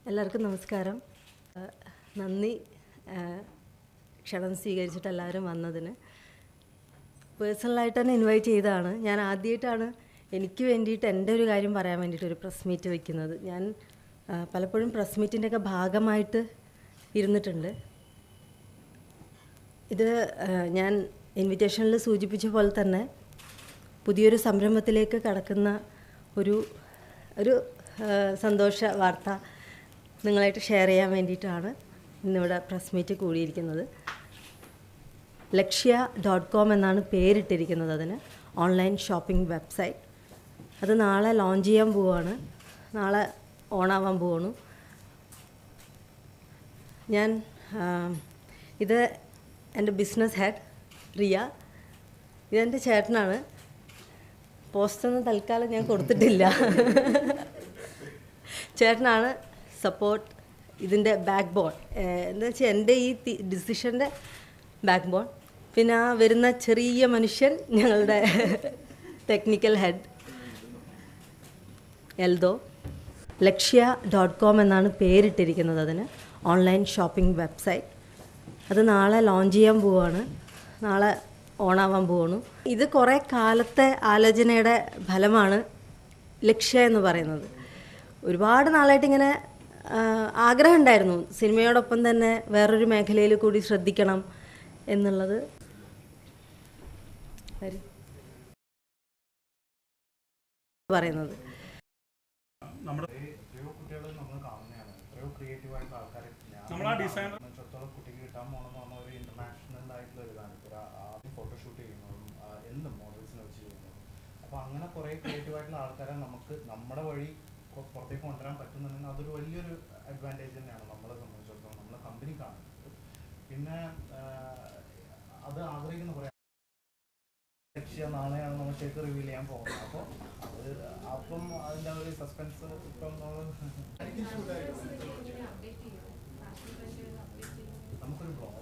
എല്ലാവർക്കും നമസ്കാരം. നന്ദി ക്ഷണം സ്വീകരിച്ചിട്ട് എല്ലാവരും വന്നതിന്. പേഴ്സണലായിട്ട് തന്നെ ഇൻവൈറ്റ് ചെയ്തതാണ്. ഞാൻ ആദ്യമായിട്ടാണ് എനിക്ക് വേണ്ടിയിട്ട് എൻ്റെ ഒരു കാര്യം പറയാൻ വേണ്ടിയിട്ട് ഒരു പ്രസ് മീറ്റ് വയ്ക്കുന്നത്. ഞാൻ പലപ്പോഴും പ്രസ് മീറ്റിൻ്റെയൊക്കെ ഭാഗമായിട്ട് ഇരുന്നിട്ടുണ്ട്. ഇത് ഞാൻ ഇൻവിറ്റേഷനിൽ സൂചിപ്പിച്ച പോലെ തന്നെ പുതിയൊരു സംരംഭത്തിലേക്ക് കടക്കുന്ന ഒരു സന്തോഷ വാർത്ത നിങ്ങളായിട്ട് ഷെയർ ചെയ്യാൻ വേണ്ടിയിട്ടാണ് ഇന്നിവിടെ പ്രസ് മീറ്റ് കൂടിയിരിക്കുന്നത്. Lakshya.com എന്നാണ് പേരിട്ടിരിക്കുന്നത്. അതിന് ഓൺലൈൻ ഷോപ്പിംഗ് വെബ്സൈറ്റ്. അത് നാളെ ലോഞ്ച് ചെയ്യാൻ പോവുകയാണ്. നാളെ ഓണാവാൻ പോവുകയാണ്. ഇത് എൻ്റെ ബിസിനസ് ഹെഡ് റിയ. ഇതെൻ്റെ ചേട്ടനാണ്. പോസ്റ്റൊന്നും തൽക്കാലം ഞാൻ കൊടുത്തിട്ടില്ല. ചേട്ടനാണ് സപ്പോർട്ട്, ഇതിൻ്റെ ബാക്ക് ബോൺ. എന്താ വെച്ചാൽ എൻ്റെ ഈ ഡിസിഷൻ്റെ ബാക്ക് ബോൺ. പിന്നെ ആ വരുന്ന ചെറിയ മനുഷ്യൻ ഞങ്ങളുടെ ടെക്നിക്കൽ ഹെഡ് എൽദോ. Lakshya.com എന്നാണ് പേരിട്ടിരിക്കുന്നത്. അതിന് ഓൺലൈൻ ഷോപ്പിംഗ് വെബ്സൈറ്റ്. അത് നാളെ ലോഞ്ച് ചെയ്യാൻ പോവുകയാണ്. നാളെ ഓണാവാൻ പോവുകയാണ്. ഇത് കുറേ കാലത്തെ ആലോചനയുടെ ഫലമാണ് ലക്ഷ്യ എന്ന് പറയുന്നത്. ഒരുപാട് നാളായിട്ട് ഇങ്ങനെ ആഗ്രഹം ഉണ്ടായിരുന്നു സിനിമയോടൊപ്പം തന്നെ വേറൊരു മേഖലയിൽ കൂടി ശ്രദ്ധിക്കണം എന്നുള്ളത്. പറയുന്നത് അപ്പോൾ അങ്ങനെ കുറേ ക്രിയേറ്റീവായിട്ടുള്ള ആൾക്കാരെ നമുക്ക് നമ്മുടെ വഴി പുറത്തേക്ക് കൊണ്ടുവരാൻ പറ്റുന്നുണ്ടെങ്കിൽ അതൊരു വലിയൊരു അഡ്വാൻറ്റേജ് തന്നെയാണ് നമ്മളെ സംബന്ധിച്ചിടത്തോളം, നമ്മളെ കമ്പനി കാണുന്നത്. പിന്നെ അത് ആഗ്രഹിക്കുന്ന കുറേ ലക്ഷ്യ നാളെയാണ് നമ്മൾ ശരിക്കും റിവീൽ ചെയ്യാൻ പോകുന്നത്. അപ്പോൾ അപ്പം അതിൻ്റെ ഒരു സസ്പെൻസ് ഇപ്പം നമുക്കൊരു ബ്ലോഗ്